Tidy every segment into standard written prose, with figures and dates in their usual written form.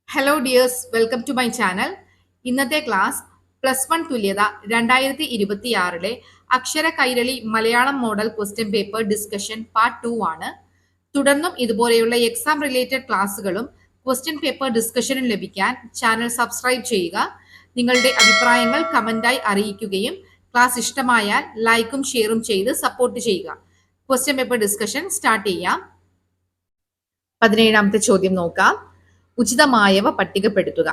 Hello dears, welcome to my channel. ഇന്നത്തെ class +1 തുല്യത 2026 Akshara Kairali Malayalam model question paper discussion part 2 ആണ്. തുടർന്നും ഇതുപോലെയുള്ള എക്സാം റിലേറ്റഡ് ക്ലാസ്സുകളും ക്വസ്റ്റ്യൻ പേപ്പർ ഡിസ്കഷനും ലഭിക്കാൻ ചാനൽ സബ്സ്ക്രൈബ് ചെയ്യുക. നിങ്ങളുടെ അഭിപ്രായങ്ങൾ കമന്റായി അറിയിക്കുകയും ക്ലാസ് ഇഷ്ടമായാൽ ലൈക്കും ഷെയറും ചെയ്ത് സപ്പോർട്ട് ചെയ്യുക. ക്വസ്റ്റ്യൻ പേപ്പർ ഡിസ്കഷൻ സ്റ്റാർട്ട് ചെയ്യാം. 17ാമത്തെ ചോദ്യം നോക്കാം. ഉചിതമായവ പട്ടികപ്പെടുത്തുക.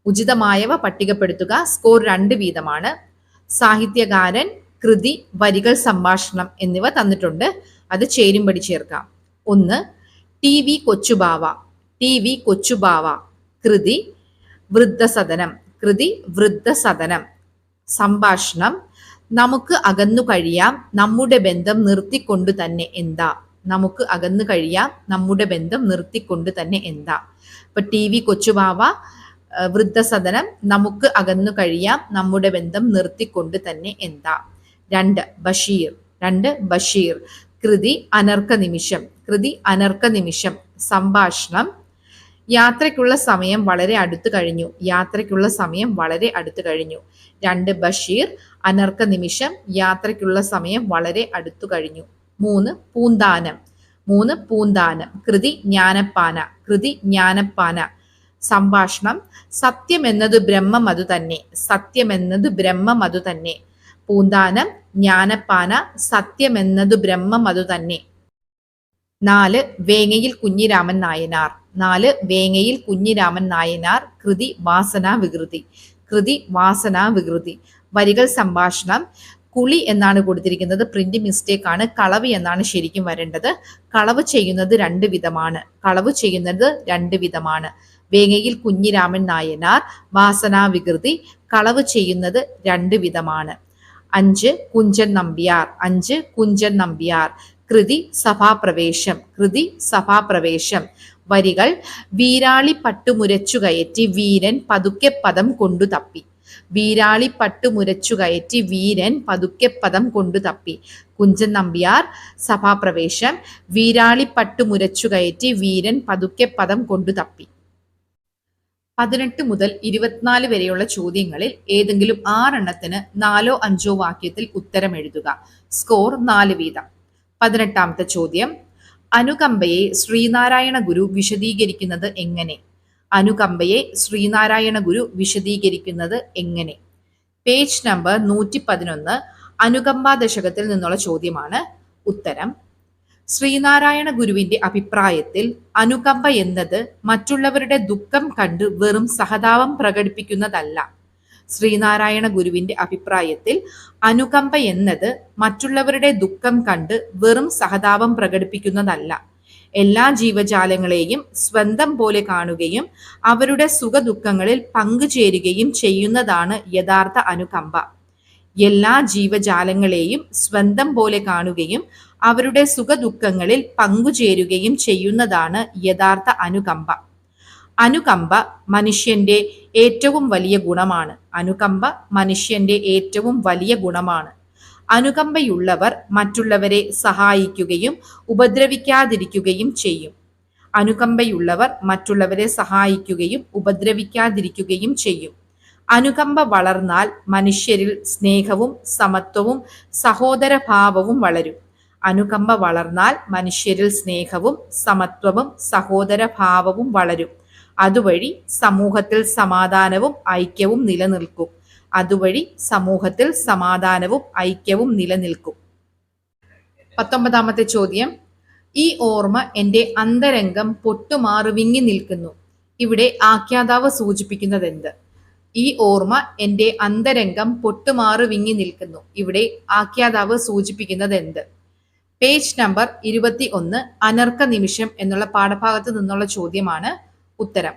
ഉചിതമായവ പട്ടികപ്പെടുത്തുക. സ്കോർ 2 വീതമാണ്. സാഹിത്യകാരൻ, കൃതി, വരികൾ, സംഭാഷണം എന്നിവ തന്നിട്ടുണ്ട്. അത് ചേരുംപടി ചേർക്കാം. 1. ടി.വി. കൊച്ചുബാവ. ടി.വി. കൊച്ചുബാവ. കൃതി വൃദ്ധസദനം. കൃതി വൃദ്ധസദനം. സംഭാഷണം നമുക്ക് അകന്നു കഴിയാം നമ്മുടെ ബന്ധം നിർത്തിക്കൊണ്ടു തന്നെ എന്താ. നമുക്ക് അകന്നു കഴിയാം നമ്മുടെ ബന്ധം നിർത്തിക്കൊണ്ട് തന്നെ എന്താ. ഇപ്പൊ ടി.വി. കൊച്ചുബാവ, വൃദ്ധസദനം, നമുക്ക് അകന്നു കഴിയാം നമ്മുടെ ബന്ധം നിർത്തിക്കൊണ്ട് തന്നെ എന്താ. 2. ബഷീർ. 2. ബഷീർ. കൃതി അനർക്ക നിമിഷം. കൃതി അനർക്ക നിമിഷം. സംഭാഷണം യാത്രയ്ക്കുള്ള സമയം വളരെ അടുത്തു കഴിഞ്ഞു. യാത്രയ്ക്കുള്ള സമയം വളരെ അടുത്തു കഴിഞ്ഞു. 2. ബഷീർ. അനർക്ക നിമിഷം. യാത്രയ്ക്കുള്ള സമയം വളരെ അടുത്തു കഴിഞ്ഞു. 3. പൂന്താനം. 3. പൂന്താനം. കൃതി ജ്ഞാനപ്പാന. കൃതി ജ്ഞാനപ്പാന. സംഭാഷണം സത്യമെന്നത് ബ്രഹ്മം അതു തന്നെ. സത്യമെന്നത് ബ്രഹ്മം അതു തന്നെ. പൂന്താനം, ജ്ഞാനപ്പാന, സത്യമെന്നത് ബ്രഹ്മം അതു തന്നെ. 4. വേങ്ങയിൽ കുഞ്ഞിരാമൻ നായനാർ. 4. വേങ്ങയിൽ കുഞ്ഞിരാമൻ നായനാർ. കൃതി വാസനാ വികൃതി. കൃതി വാസനാ വികൃതി. വരികൾ, സംഭാഷണം കുളി എന്നാണ് കൊടുത്തിരിക്കുന്നത്. പ്രിന്റ് മിസ്റ്റേക്ക് ആണ്. കളവ് എന്നാണ് ശരിക്കും വരേണ്ടത്. കളവ് ചെയ്യുന്നത് 2 വിധമാണ്. കളവ് ചെയ്യുന്നത് 2 വിധമാണ്. വേങ്ങയിൽ കുഞ്ഞിരാമൻ നായനാർ, വാസനാ വികൃതി. കളവ് ചെയ്യുന്നത് 2 വിധമാണ്. 5. കുഞ്ചൻ നമ്പ്യാർ. 5. കുഞ്ചൻ നമ്പ്യാർ. കൃതി സഭാപ്രവേശം. കൃതി സഭാപ്രവേശം. വരികൾ വീരാളി പട്ടുമുരച്ചു കയറ്റി വീരൻ പതുക്കെ പദം കൊണ്ടു തപ്പി. വീരാളി പട്ടുമുരച്ചു കയറ്റി വീരൻ പതുക്കെ പദം കൊണ്ടു തപ്പി. കുഞ്ചൻ നമ്പ്യാർ. സഭാപ്രവേശം വീരാളി പട്ടുമുരച്ചു കയറ്റി വീരൻ പതുക്കെ പദം കൊണ്ടു തപ്പി. 18 മുതൽ 24 വരെയുള്ള ചോദ്യങ്ങളിൽ ഏതെങ്കിലും 6 എണ്ണത്തിന് 4ഓ 5ഓ വാക്യത്തിൽ ഉത്തരം എഴുതുക. സ്കോർ 4 വീതം. 18ാമത്തെ ചോദ്യം. അനുകമ്പയെ ശ്രീനാരായണ ഗുരു വിശദീകരിക്കുന്നത് എങ്ങനെ. അനുകമ്പയെ ശ്രീനാരായണ ഗുരു വിശദീകരിക്കുന്നത് എങ്ങനെ. പേജ് നമ്പർ 111 അനുകമ്പ ദശകത്തിൽ നിന്നുള്ള ചോദ്യമാണ്. ഉത്തരം ശ്രീനാരായണ ഗുരുവിന്റെ അഭിപ്രായത്തിൽ അനുകമ്പ എന്നത് മറ്റുള്ളവരുടെ ദുഃഖം കണ്ട് വെറും സഹതാപം പ്രകടിപ്പിക്കുന്നതല്ല. ശ്രീനാരായണ ഗുരുവിന്റെ അഭിപ്രായത്തിൽ അനുകമ്പ എന്നത് മറ്റുള്ളവരുടെ ദുഃഖം കണ്ട് വെറും സഹതാപം പ്രകടിപ്പിക്കുന്നതല്ല. എല്ലാ ജീവജാലങ്ങളെയും സ്വന്തം പോലെ കാണുകയും അവരുടെ സുഖദുഃഖങ്ങളിൽ പങ്കുചേരുകയും ചെയ്യുന്നതാണ് യഥാർത്ഥ അനുകമ്പ. എല്ലാ ജീവജാലങ്ങളെയും സ്വന്തം പോലെ കാണുകയും അവരുടെ സുഖദുഃഖങ്ങളിൽ പങ്കുചേരുകയും ചെയ്യുന്നതാണ് യഥാർത്ഥ അനുകമ്പ. അനുകമ്പ മനുഷ്യന്റെ ഏറ്റവും വലിയ ഗുണമാണ്. അനുകമ്പ മനുഷ്യന്റെ ഏറ്റവും വലിയ ഗുണമാണ്. അനുകമ്പയുള്ളവർ മറ്റുള്ളവരെ സഹായിക്കുകയും ഉപദ്രവിക്കാതിരിക്കുകയും ചെയ്യും. അനുകമ്പയുള്ളവർ മറ്റുള്ളവരെ സഹായിക്കുകയും ഉപദ്രവിക്കാതിരിക്കുകയും ചെയ്യും. അനുകമ്പ വളർന്നാൽ മനുഷ്യരിൽ സ്നേഹവും സമത്വവും സഹോദരഭാവവും വളരും. അനുകമ്പ വളർന്നാൽ മനുഷ്യരിൽ സ്നേഹവും സമത്വവും സഹോദരഭാവവും വളരും. അതുവഴി സമൂഹത്തിൽ സമാധാനവും ഐക്യവും നിലനിൽക്കും. അതുവഴി സമൂഹത്തിൽ സമാധാനവും ഐക്യവും നിലനിൽക്കും. 19ാമത്തെ ചോദ്യം. ഈ ഓർമ്മ എൻ്റെ അന്തരംഗം പൊട്ടുമാറി വിങ്ങി നിൽക്കുന്നു. ഇവിടെ ആഖ്യാതാവ് സൂചിപ്പിക്കുന്നത് എന്ത്. ഈ ഓർമ്മ എൻ്റെ അന്തരംഗം പൊട്ടുമാറി വിങ്ങി നിൽക്കുന്നു. ഇവിടെ ആഖ്യാതാവ് സൂചിപ്പിക്കുന്നത് എന്ത്. പേജ് നമ്പർ 21 അനർക്ക നിമിഷം എന്നുള്ള പാഠഭാഗത്ത് നിന്നുള്ള ചോദ്യമാണ്. ഉത്തരം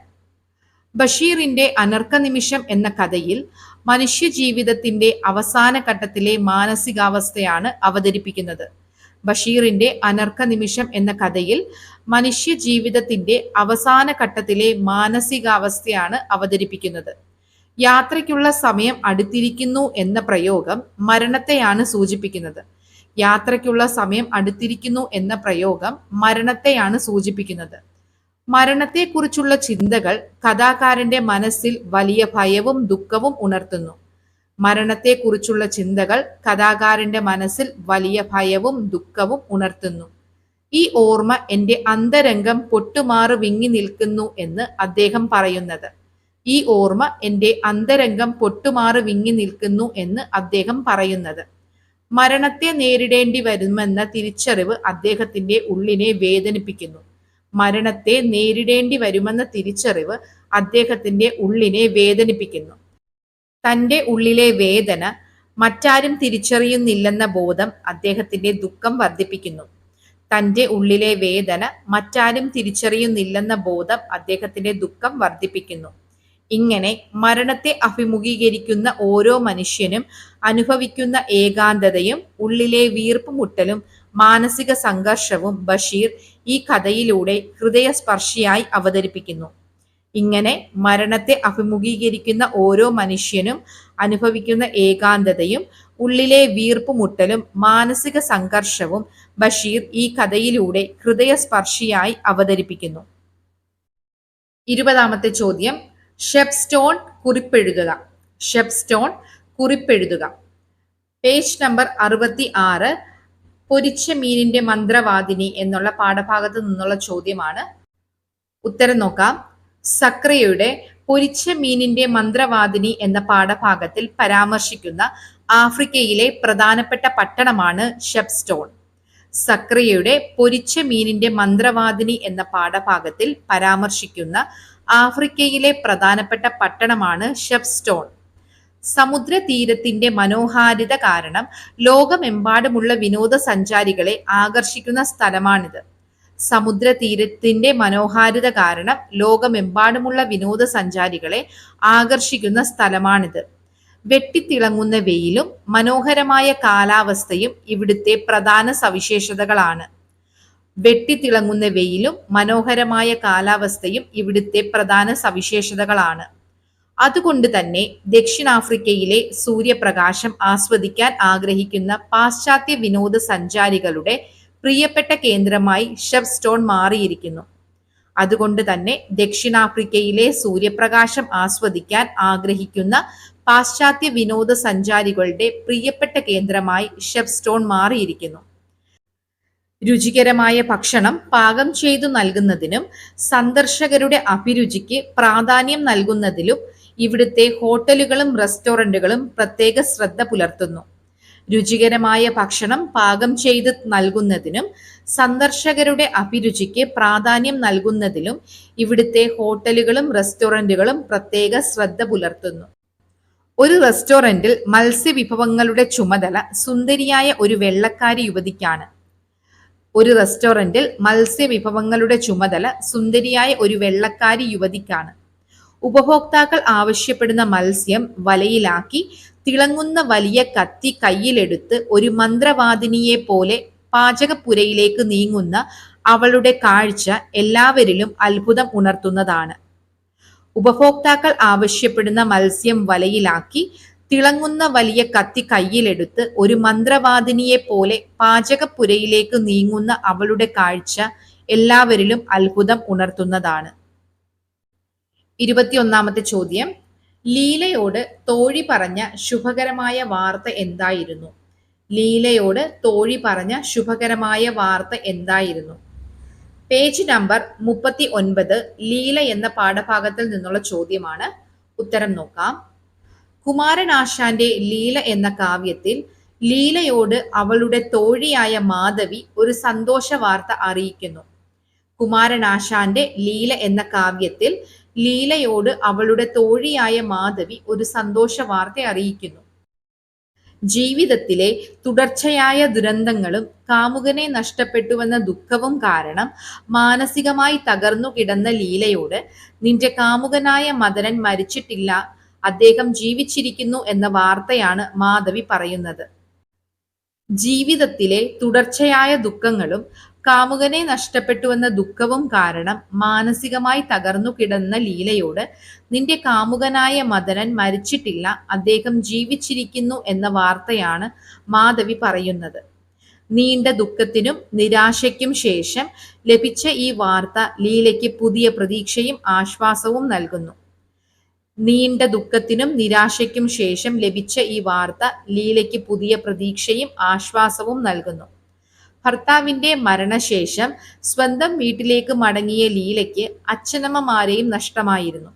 ബഷീറിന്റെ അനർക്ക നിമിഷം എന്ന കഥയിൽ മനുഷ്യ ജീവിതത്തിന്റെ അവസാന ഘട്ടത്തിലെ മാനസികാവസ്ഥയാണ് അവതരിപ്പിക്കുന്നത്. ബഷീറിന്റെ അനർക്ക നിമിഷം എന്ന കഥയിൽ മനുഷ്യ ജീവിതത്തിന്റെ അവസാന ഘട്ടത്തിലെ മാനസികാവസ്ഥയാണ് അവതരിപ്പിക്കുന്നത്. യാത്രയ്ക്കുള്ള സമയം അടുത്തിരിക്കുന്നു എന്ന പ്രയോഗം മരണത്തെയാണ് സൂചിപ്പിക്കുന്നത്. യാത്രയ്ക്കുള്ള സമയം അടുത്തിരിക്കുന്നു എന്ന പ്രയോഗം മരണത്തെയാണ് സൂചിപ്പിക്കുന്നത്. മരണത്തെക്കുറിച്ചുള്ള ചിന്തകൾ കഥാകാരന്റെ മനസ്സിൽ വലിയ ഭയവും ദുഃഖവും ഉണർത്തുന്നു. മരണത്തെക്കുറിച്ചുള്ള ചിന്തകൾ കഥാകാരന്റെ മനസ്സിൽ വലിയ ഭയവും ദുഃഖവും ഉണർത്തുന്നു. ഈ ഓർമ്മ എന്റെ അന്തരംഗം പൊട്ടുമാറ് വിങ്ങി നിൽക്കുന്നു എന്ന് അദ്ദേഹം പറയുന്നത്. ഈ ഓർമ്മ എന്റെ അന്തരംഗം പൊട്ടുമാറ് വിങ്ങി നിൽക്കുന്നു എന്ന് അദ്ദേഹം പറയുന്നത്. മരണത്തെ നേരിടേണ്ടി വരുമെന്ന തിരിച്ചറിവ് അദ്ദേഹത്തിന്റെ ഉള്ളിനെ വേദനിപ്പിക്കുന്നു. മരണത്തെ നേരിടേണ്ടി വരുമെന്ന തിരിച്ചറിവ് അദ്ദേഹത്തിന്റെ ഉള്ളിനെ വേദനിപ്പിക്കുന്നു. തന്റെ ഉള്ളിലെ വേദന മറ്റാരും തിരിച്ചറിയുന്നില്ലെന്ന ബോധം അദ്ദേഹത്തിന്റെ ദുഃഖം വർദ്ധിപ്പിക്കുന്നു. തന്റെ ഉള്ളിലെ വേദന മറ്റാരും തിരിച്ചറിയുന്നില്ലെന്ന ബോധം അദ്ദേഹത്തിന്റെ ദുഃഖം വർദ്ധിപ്പിക്കുന്നു. ഇങ്ങനെ മരണത്തെ അഭിമുഖീകരിക്കുന്ന ഓരോ മനുഷ്യനും അനുഭവിക്കുന്ന ഏകാന്തതയും ഉള്ളിലെ വീർപ്പുമുട്ടലും മാനസിക സംഘർഷവും ബഷീർ ഈ കഥയിലൂടെ ഹൃദയസ്പർശിയായി അവതരിപ്പിക്കുന്നു. ഇങ്ങനെ മരണത്തെ അഭിമുഖീകരിക്കുന്ന ഓരോ മനുഷ്യനും അനുഭവിക്കുന്ന ഏകാന്തതയും ഉള്ളിലെ വീർപ്പുമുട്ടലും മാനസിക സംഘർഷവും ബഷീർ ഈ കഥയിലൂടെ ഹൃദയസ്പർശിയായി അവതരിപ്പിക്കുന്നു. 20ാമത്തെ ചോദ്യം, ഷെപ്സ്റ്റോൺ കുറിപ്പെഴുതുക. ഷെപ്സ്റ്റോൺ കുറിപ്പെഴുതുക. പേജ് നമ്പർ 66, പൊരിച്ച മീനിന്റെ മന്ത്രവാദിനി എന്നുള്ള പാഠഭാഗത്ത് നിന്നുള്ള ചോദ്യമാണ്. ഉത്തരം നോക്കാം. സക്രിയയുടെ പൊരിച്ച മീനിന്റെ മന്ത്രവാദിനി എന്ന പാഠഭാഗത്തിൽ പരാമർശിക്കുന്ന ആഫ്രിക്കയിലെ പ്രധാനപ്പെട്ട പട്ടണമാണ് ഷെപ്സ്റ്റോൺ. സക്രിയയുടെ പൊരിച്ച മീനിന്റെ മന്ത്രവാദിനി എന്ന പാഠഭാഗത്തിൽ പരാമർശിക്കുന്ന ആഫ്രിക്കയിലെ പ്രധാനപ്പെട്ട പട്ടണമാണ് ഷെപ്സ്റ്റോൺ. സമുദ്രതീരത്തിന്റെ മനോഹാരിത കാരണം ലോകമെമ്പാടുമുള്ള വിനോദസഞ്ചാരികളെ ആകർഷിക്കുന്ന സ്ഥലമാണിത്. സമുദ്രതീരത്തിന്റെ മനോഹാരിത കാരണം ലോകമെമ്പാടുമുള്ള വിനോദസഞ്ചാരികളെ ആകർഷിക്കുന്ന സ്ഥലമാണിത്. വെട്ടിത്തിളങ്ങുന്ന വെയിലും മനോഹരമായ കാലാവസ്ഥയും ഇവിടുത്തെ പ്രധാന സവിശേഷതകളാണ്. വെട്ടിത്തിളങ്ങുന്ന വെയിലും മനോഹരമായ കാലാവസ്ഥയും ഇവിടുത്തെ പ്രധാന സവിശേഷതകളാണ്. അതുകൊണ്ട് തന്നെ ദക്ഷിണാഫ്രിക്കയിലെ സൂര്യപ്രകാശം ആസ്വദിക്കാൻ ആഗ്രഹിക്കുന്ന പാശ്ചാത്യ വിനോദസഞ്ചാരികളുടെ പ്രിയപ്പെട്ട കേന്ദ്രമായി ഷെപ്സ്റ്റോൺ മാറിയിരിക്കുന്നു. അതുകൊണ്ട് തന്നെ ദക്ഷിണാഫ്രിക്കയിലെ സൂര്യപ്രകാശം ആസ്വദിക്കാൻ ആഗ്രഹിക്കുന്ന പാശ്ചാത്യ വിനോദസഞ്ചാരികളുടെ പ്രിയപ്പെട്ട കേന്ദ്രമായി ഷെപ്സ്റ്റോൺ മാറിയിരിക്കുന്നു. രുചികരമായ ഭക്ഷണം പാകം ചെയ്തു നൽകുന്നതിനും സന്ദർശകരുടെ അഭിരുചിക്ക് പ്രാധാന്യം നൽകുന്നതിലും ഇവിടുത്തെ ഹോട്ടലുകളും റെസ്റ്റോറന്റുകളും പ്രത്യേക ശ്രദ്ധ പുലർത്തുന്നു. രുചികരമായ ഭക്ഷണം പാകം ചെയ്ത് നൽകുന്നതിനും സന്ദർശകരുടെ അഭിരുചിക്ക് പ്രാധാന്യം നൽകുന്നതിലും ഇവിടുത്തെ ഹോട്ടലുകളും റെസ്റ്റോറന്റുകളും പ്രത്യേക ശ്രദ്ധ പുലർത്തുന്നു. ഒരു റെസ്റ്റോറന്റിൽ മത്സ്യവിഭവങ്ങളുടെ ചുമതല സുന്ദരിയായ ഒരു വെള്ളക്കാരി യുവതിക്കാണ്. ഒരു റെസ്റ്റോറന്റിൽ മത്സ്യവിഭവങ്ങളുടെ ചുമതല സുന്ദരിയായ ഒരു വെള്ളക്കാരി യുവതിക്കാണ്. ഉപഭോക്താക്കൾ ആവശ്യപ്പെടുന്ന മത്സ്യം വലയിലാക്കി തിളങ്ങുന്ന വലിയ കത്തി കയ്യിലെടുത്ത് ഒരു മന്ത്രവാദിനിയെ പോലെ പാചകപ്പുരയിലേക്ക് നീങ്ങുന്ന അവളുടെ കാഴ്ച എല്ലാവരിലും അത്ഭുതം ഉണർത്തുന്നതാണ്. ഉപഭോക്താക്കൾ ആവശ്യപ്പെടുന്ന മത്സ്യം വലയിലാക്കി തിളങ്ങുന്ന വലിയ കത്തി കയ്യിലെടുത്ത് ഒരു മന്ത്രവാദിനിയെ പോലെ പാചകപ്പുരയിലേക്ക് നീങ്ങുന്ന അവളുടെ കാഴ്ച എല്ലാവരിലും അത്ഭുതം ഉണർത്തുന്നതാണ്. 21ാമത്തെ ചോദ്യം, ലീലയോട് തോഴി പറഞ്ഞ ശുഭകരമായ വാർത്ത എന്തായിരുന്നു? ലീലയോട് തോഴി പറഞ്ഞ ശുഭകരമായ വാർത്ത എന്തായിരുന്നു? പേജ് നമ്പർ 39, ലീല എന്ന പാഠഭാഗത്തിൽ നിന്നുള്ള ചോദ്യമാണ്. ഉത്തരം നോക്കാം. കുമാരനാശാന്റെ ലീല എന്ന കാവ്യത്തിൽ ലീലയോട് അവളുടെ തോഴിയായ മാധവി ഒരു സന്തോഷ വാർത്ത അറിയിക്കുന്നു. കുമാരനാശാന്റെ ലീല എന്ന കാവ്യത്തിൽ ലീലയോട് അവളുടെ തോഴിയായ മാധവി ഒരു സന്തോഷ വാർത്ത അറിയിക്കുന്നു. ജീവിതത്തിലെ തുടർച്ചയായ ദുരന്തങ്ങളും കാമുകനെ നഷ്ടപ്പെട്ടുവെന്ന ദുഃഖവും കാരണം മാനസികമായി തകർന്നു കിടന്ന ലീലയോട് നിന്റെ കാമുകനായ മദനൻ മരിച്ചിട്ടില്ല, അദ്ദേഹം ജീവിച്ചിരിക്കുന്നു എന്ന വാർത്തയാണ് മാധവി പറയുന്നത്. ജീവിതത്തിലെ തുടർച്ചയായ ദുഃഖങ്ങളും കാമുകനെ നഷ്ടപ്പെട്ടുവെന്ന ദുഃഖവും കാരണം മാനസികമായി തകർന്നു കിടന്ന ലീലയോട് നിന്റെ കാമുകനായ മദനൻ മരിച്ചിട്ടില്ല, അദ്ദേഹം ജീവിച്ചിരിക്കുന്നു എന്ന വാർത്തയാണ് മാധവി പറയുന്നത്. നീണ്ട ദുഃഖത്തിനും നിരാശയ്ക്കും ശേഷം ലഭിച്ച ഈ വാർത്ത ലീലയ്ക്ക് പുതിയ പ്രതീക്ഷയും ആശ്വാസവും നൽകുന്നു. നീണ്ട ദുഃഖത്തിനും നിരാശയ്ക്കും ശേഷം ലഭിച്ച ഈ വാർത്ത ലീലയ്ക്ക് പുതിയ പ്രതീക്ഷയും ആശ്വാസവും നൽകുന്നു. ഭർത്താവിന്റെ മരണശേഷം സ്വന്തം വീട്ടിലേക്ക് മടങ്ങിയ ലീലയ്ക്ക് അച്ഛനമ്മമാരെയും നഷ്ടമായിരുന്നു.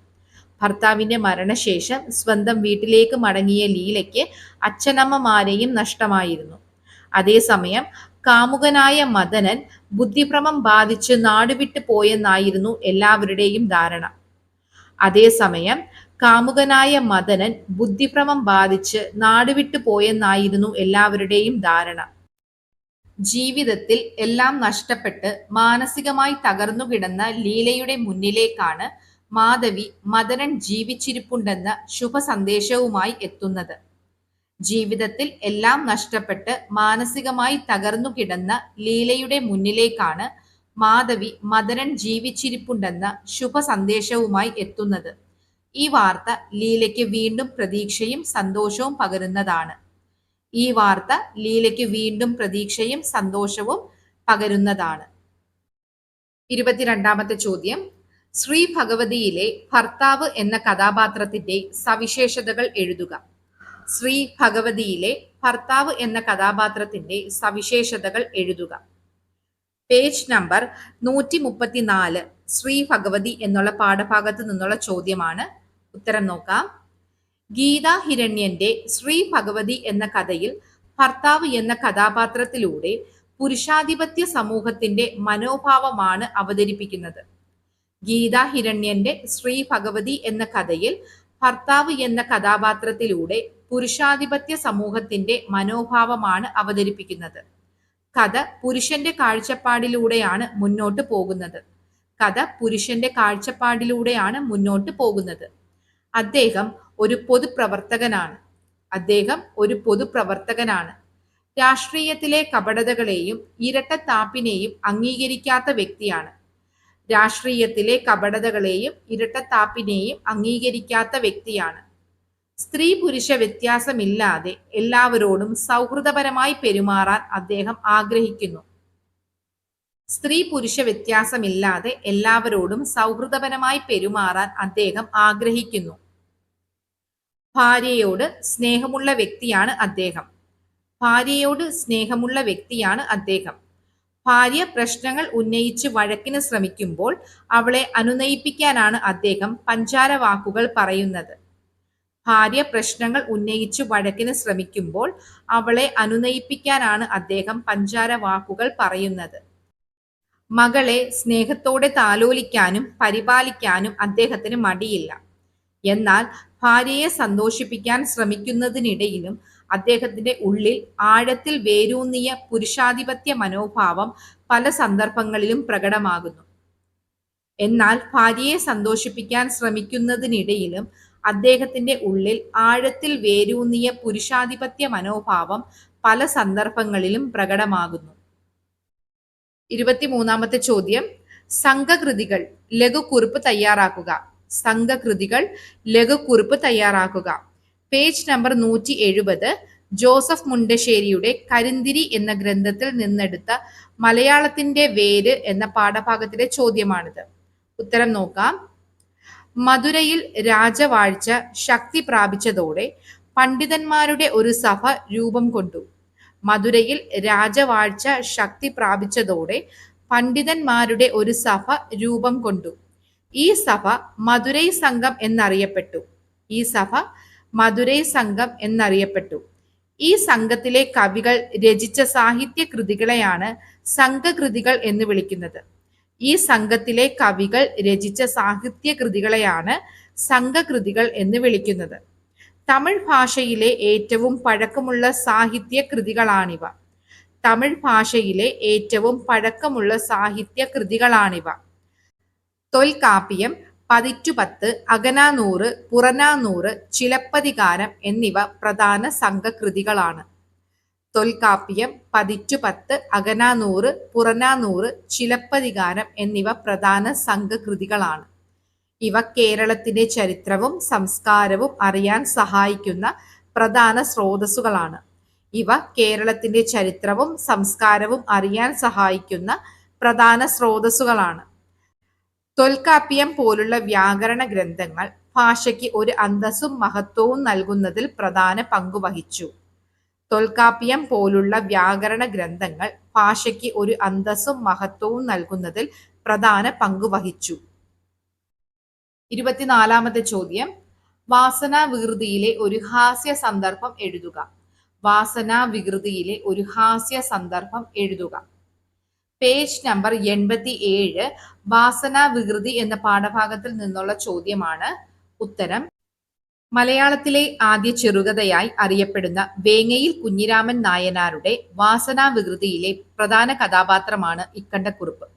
ഭർത്താവിന്റെ മരണശേഷം സ്വന്തം വീട്ടിലേക്ക് മടങ്ങിയ ലീലയ്ക്ക് അച്ഛനമ്മമാരെയും നഷ്ടമായിരുന്നു. അതേസമയം കാമുകനായ മദനൻ ബുദ്ധിഭ്രമം ബാധിച്ച് നാടുവിട്ടു പോയെന്നായിരുന്നു എല്ലാവരുടെയും ധാരണ. അതേസമയം കാമുകനായ മദനൻ ബുദ്ധിഭ്രമം ബാധിച്ച് നാടുവിട്ടു പോയെന്നായിരുന്നു എല്ലാവരുടെയും ധാരണ. ജീവിതത്തിൽ എല്ലാം നഷ്ടപ്പെട്ട് മാനസികമായി തകർന്നു കിടന്ന ലീലയുടെ മുന്നിലേക്കാണ് മാധവി മദനൻ ജീവിച്ചിരിപ്പുണ്ടെന്ന ശുഭസന്ദേശവുമായി എത്തുന്നത്. ജീവിതത്തിൽ എല്ലാം നഷ്ടപ്പെട്ട് മാനസികമായി തകർന്നു കിടന്ന ലീലയുടെ മുന്നിലേക്കാണ് മാധവി മദനൻ ജീവിച്ചിരിപ്പുണ്ടെന്ന ശുഭസന്ദേശവുമായി എത്തുന്നത്. ഈ വാർത്ത ലീലയ്ക്ക് വീണ്ടും പ്രതീക്ഷയും സന്തോഷവും പകരുന്നതാണ്. ഈ വാർത്ത ലീലയ്ക്ക് വീണ്ടും പ്രതീക്ഷയും സന്തോഷവും പകരുന്നതാണ്. 22ാമത്തെ ചോദ്യം, ശ്രീ ഭഗവതിയിലെ ഭർത്താവ് എന്ന കഥാപാത്രത്തിന്റെ സവിശേഷതകൾ എഴുതുക. ശ്രീ ഭഗവതിയിലെ ഭർത്താവ് എന്ന കഥാപാത്രത്തിന്റെ സവിശേഷതകൾ എഴുതുക. പേജ് നമ്പർ 134 ശ്രീ ഭഗവതി എന്നുള്ള പാഠഭാഗത്ത് നിന്നുള്ള ചോദ്യമാണ്. ഉത്തരം നോക്കാം. ഗീതാ ഹിരണ്യന്റെ ശ്രീ ഭഗവതി എന്ന കഥയിൽ ഭർത്താവ് എന്ന കഥാപാത്രത്തിലൂടെ പുരുഷാധിപത്യ സമൂഹത്തിന്റെ മനോഭാവമാണ് അവതരിപ്പിക്കുന്നത്. ഗീതാ ഹിരണ്യന്റെ ശ്രീ ഭഗവതി എന്ന കഥയിൽ ഭർത്താവ് എന്ന കഥാപാത്രത്തിലൂടെ പുരുഷാധിപത്യ സമൂഹത്തിന്റെ മനോഭാവമാണ് അവതരിപ്പിക്കുന്നത്. കഥ പുരുഷന്റെ കാഴ്ചപ്പാടിലൂടെയാണ് മുന്നോട്ട് പോകുന്നത്. കഥ പുരുഷന്റെ കാഴ്ചപ്പാടിലൂടെയാണ് മുന്നോട്ട് പോകുന്നത്. അദ്ദേഹം ഒരു പൊതുപ്രവർത്തകനാണ്. അദ്ദേഹം ഒരു പൊതുപ്രവർത്തകനാണ്. രാഷ്ട്രീയത്തിലെ കപടതകളെയും ഇരട്ടത്താപ്പിനെയും അംഗീകരിക്കാത്ത വ്യക്തിയാണ്. രാഷ്ട്രീയത്തിലെ കപടതകളെയും ഇരട്ടത്താപ്പിനെയും അംഗീകരിക്കാത്ത വ്യക്തിയാണ്. സ്ത്രീ പുരുഷ വ്യത്യാസമില്ലാതെ എല്ലാവരോടും സൗഹൃദപരമായി പെരുമാറാൻ അദ്ദേഹം ആഗ്രഹിക്കുന്നു. സ്ത്രീ പുരുഷ വ്യത്യാസമില്ലാതെ എല്ലാവരോടും സൗഹൃദപരമായി പെരുമാറാൻ അദ്ദേഹം ആഗ്രഹിക്കുന്നു. ഭാര്യയോട് സ്നേഹമുള്ള വ്യക്തിയാണ് അദ്ദേഹം. ഭാര്യയോട് സ്നേഹമുള്ള വ്യക്തിയാണ് അദ്ദേഹം. ഭാര്യ പ്രശ്നങ്ങൾ ഉന്നയിച്ച് വഴക്കിന് ശ്രമിക്കുമ്പോൾ അവളെ അനുനയിപ്പിക്കാനാണ് അദ്ദേഹം പഞ്ചാര വാക്കുകൾ പറയുന്നത്. ഭാര്യ പ്രശ്നങ്ങൾ ഉന്നയിച്ച് വഴക്കിന് ശ്രമിക്കുമ്പോൾ അവളെ അനുനയിപ്പിക്കാനാണ് അദ്ദേഹം പഞ്ചാര വാക്കുകൾ പറയുന്നത്. മകളെ സ്നേഹത്തോടെ താലോലിക്കാനും പരിപാലിക്കാനും അദ്ദേഹത്തിന് മടിയില്ല. എന്നാൽ ഭാര്യയെ സന്തോഷിപ്പിക്കാൻ ശ്രമിക്കുന്നതിനിടയിലും അദ്ദേഹത്തിന്റെ ഉള്ളിൽ ആഴത്തിൽ വേരൂന്നിയ പുരുഷാധിപത്യ മനോഭാവം പല സന്ദർഭങ്ങളിലും പ്രകടമാകുന്നു. എന്നാൽ ഭാര്യയെ സന്തോഷിപ്പിക്കാൻ ശ്രമിക്കുന്നതിനിടയിലും അദ്ദേഹത്തിന്റെ ഉള്ളിൽ ആഴത്തിൽ വേരൂന്നിയ പുരുഷാധിപത്യ മനോഭാവം പല സന്ദർഭങ്ങളിലും പ്രകടമാകുന്നു. 23ാമത്തെ ചോദ്യം, സംഘകൃതികൾ ലഘുക്കുറിപ്പ് തയ്യാറാക്കുക. സംഘകൃതികൾ ലഘുക്കുറിപ്പ് തയ്യാറാക്കുക. പേജ് നമ്പർ 170 ജോസഫ് മുണ്ടശ്ശേരിയുടെ കരിന്തിരി എന്ന ഗ്രന്ഥത്തിൽ നിന്നെടുത്ത മലയാളത്തിന്റെ വേര് എന്ന പാഠഭാഗത്തിലെ ചോദ്യമാണിത്. ഉത്തരം നോക്കാം. മധുരയിൽ രാജവാഴ്ച ശക്തി പ്രാപിച്ചതോടെ പണ്ഡിതന്മാരുടെ ഒരു സഭ രൂപം കൊണ്ടു. മധുരയിൽ രാജവാഴ്ച ശക്തി പ്രാപിച്ചതോടെ പണ്ഡിതന്മാരുടെ ഒരു സഭ രൂപം കൊണ്ടു. ഈ സഭ മധുരൈ സംഘം എന്നറിയപ്പെട്ടു. ഈ സഭ മധുരൈ സംഘം എന്നറിയപ്പെട്ടു. ഈ സംഘത്തിലെ കവികൾ രചിച്ച സാഹിത്യ കൃതികളെയാണ് സംഘകൃതികൾ എന്ന് വിളിക്കുന്നത്. ഈ സംഘത്തിലെ കവികൾ രചിച്ച സാഹിത്യ കൃതികളെയാണ് സംഘകൃതികൾ എന്ന് വിളിക്കുന്നത്. തമിഴ് ഭാഷയിലെ ഏറ്റവും പഴക്കമുള്ള സാഹിത്യ കൃതികളാണിവ. തമിഴ് ഭാഷയിലെ ഏറ്റവും പഴക്കമുള്ള സാഹിത്യ കൃതികളാണിവ. തൊൽകാപ്പിയം, പതിറ്റുപത്ത്, അകനാനൂറ്, പുറനാനൂറ്, ചിലപ്പതികാരം എന്നിവ പ്രധാന സംഘകൃതികളാണ്. തൊൽകാപ്പിയം, പതിറ്റുപത്ത്, അകനാനൂറ്, പുറനാനൂറ്, ചിലപ്പതികാരം എന്നിവ പ്രധാന സംഘകൃതികളാണ്. ഇവ കേരളത്തിന്റെ ചരിത്രവും സംസ്കാരവും അറിയാൻ സഹായിക്കുന്ന പ്രധാന സ്രോതസ്സുകളാണ്. ഇവ കേരളത്തിന്റെ ചരിത്രവും സംസ്കാരവും അറിയാൻ സഹായിക്കുന്ന പ്രധാന സ്രോതസ്സുകളാണ്. തൊൽക്കാപ്പിയം പോലുള്ള വ്യാകരണ ഗ്രന്ഥങ്ങൾ ഭാഷയ്ക്ക് ഒരു അന്തസ്സും മഹത്വവും നൽകുന്നതിൽ പ്രധാന പങ്കുവഹിച്ചു. തൊൽക്കാപ്പിയം പോലുള്ള വ്യാകരണ ഗ്രന്ഥങ്ങൾ ഭാഷയ്ക്ക് ഒരു അന്തസ്സും മഹത്വവും നൽകുന്നതിൽ പ്രധാന പങ്കുവഹിച്ചു. 24-ാമത്തെ ചോദ്യം, വാസനാവികൃതിയിലെ ഒരു ഹാസ്യ സന്ദർഭം എഴുതുക. വാസനാവികൃതിയിലെ ഒരു ഹാസ്യ സന്ദർഭം എഴുതുക. പേജ് നമ്പർ 87 വാസനാവികൃതി എന്ന പാഠഭാഗത്തിൽ നിന്നുള്ള ചോദ്യമാണ്. ഉത്തരം, മലയാളത്തിലെ ആദ്യ ചെറുകഥയായി അറിയപ്പെടുന്ന വേങ്ങയിൽ കുഞ്ഞിരാമൻ നായനാരുടെ വാസനാവികൃതിയിലെ പ്രധാന കഥാപാത്രമാണ് ഇക്കണ്ടക്കുറുപ്പ്.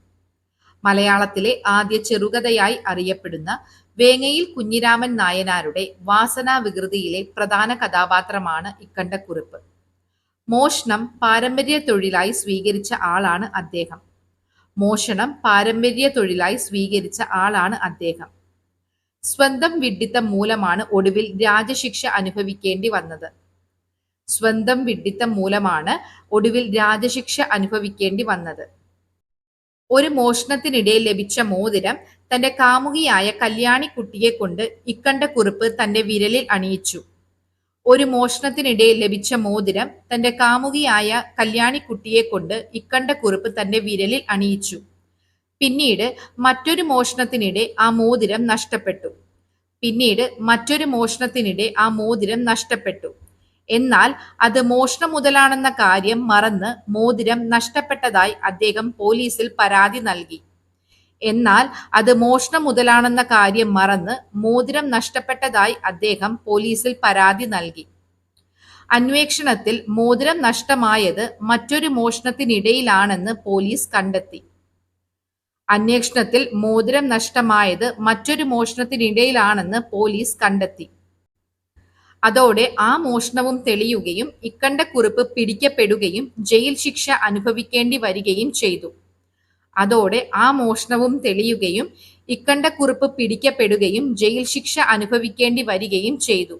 മലയാളത്തിലെ ആദ്യ ചെറുകഥയായി അറിയപ്പെടുന്ന വേങ്ങയിൽ കുഞ്ഞിരാമൻ നായനാരുടെ വാസനാവികൃതിയിലെ പ്രധാന കഥാപാത്രമാണ് ഇക്കണ്ടക്കുറുപ്പ്. മോഷണം പാരമ്പര്യ തൊഴിലായി സ്വീകരിച്ച ആളാണ് അദ്ദേഹം. മോഷണം പാരമ്പര്യ തൊഴിലായി സ്വീകരിച്ച ആളാണ് അദ്ദേഹം. സ്വന്തം വിഡ്ഢിത്തം മൂലമാണ് ഒടുവിൽ രാജശിക്ഷ അനുഭവിക്കേണ്ടി വന്നത്. സ്വന്തം വിഡ്ഢിത്തം മൂലമാണ് ഒടുവിൽ രാജശിക്ഷ അനുഭവിക്കേണ്ടി വന്നത്. ഒരു മോഷണത്തിനിടെ ലഭിച്ച മോതിരം തന്റെ കാമുകിയായ കല്യാണിക്കുട്ടിയെ കൊണ്ട് ഇക്കണ്ടക്കുറുപ്പ് തന്റെ വിരലിൽ അണിയിച്ചു. ഒരു മോഷണത്തിനിടെ ലഭിച്ച മോതിരം തന്റെ കാമുകിയായ കല്യാണിക്കുട്ടിയെ കൊണ്ട് ഇക്കണ്ടക്കുറുപ്പ് തന്റെ വിരലിൽ അണിയിച്ചു. പിന്നീട് മറ്റൊരു മോഷണത്തിനിടെ ആ മോതിരം നഷ്ടപ്പെട്ടു. എന്നാൽ അത് മോഷണ മുതലാണെന്ന കാര്യം മറന്ന് മോതിരം നഷ്ടപ്പെട്ടതായി അദ്ദേഹം പോലീസിൽ പരാതി നൽകി. അന്വേഷണത്തിൽ മോതിരം നഷ്ടമായത് മറ്റൊരു മോഷണത്തിനിടയിലാണെന്ന് പോലീസ് കണ്ടെത്തി. അതോടെ ആ മോഷണവും തെളിയുകയും ഇക്കണ്ടക്കുറുപ്പ് പിടിക്കപ്പെടുകയും ജയിൽ ശിക്ഷ അനുഭവിക്കേണ്ടി വരികയും ചെയ്തു.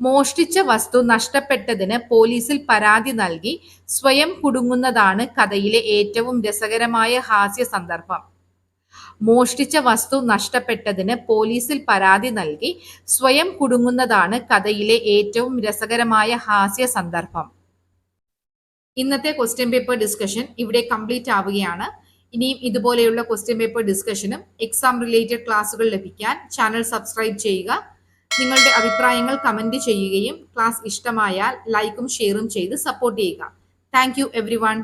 മോഷ്ടിച്ച വസ്തു നഷ്ടപ്പെട്ടതിന് പോലീസിൽ പരാതി നൽകി സ്വയം കുടുങ്ങുന്നതാണ് കഥയിലെ ഏറ്റവും രസകരമായ ഹാസ്യ സന്ദർഭം. മോഷ്ടിച്ച വസ്തു നഷ്ടപ്പെട്ടതിന് പോലീസിൽ പരാതി നൽകി സ്വയം കുടുങ്ങുന്നതാണ് കഥയിലെ ഏറ്റവും രസകരമായ ഹാസ്യ സന്ദർഭം. ഇന്നത്തെ ക്വസ്റ്റ്യൻ പേപ്പർ ഡിസ്കഷൻ ഇവിടെ കംപ്ലീറ്റ് ആവുകയാണ്. ഇനിയും ഇതുപോലെയുള്ള ക്വസ്റ്റ്യൻ പേപ്പർ ഡിസ്കഷനും എക്സാം റിലേറ്റഡ് ക്ലാസുകൾ ലഭിക്കാൻ ചാനൽ സബ്സ്ക്രൈബ് ചെയ്യുക. നിങ്ങളുടെ അഭിപ്രായങ്ങൾ കമന്റ് ചെയ്യുകയും ക്ലാസ് ഇഷ്ടമായാൽ ലൈക്കും ഷെയറും ചെയ്ത് സപ്പോർട്ട് ചെയ്യുക. Thank you everyone.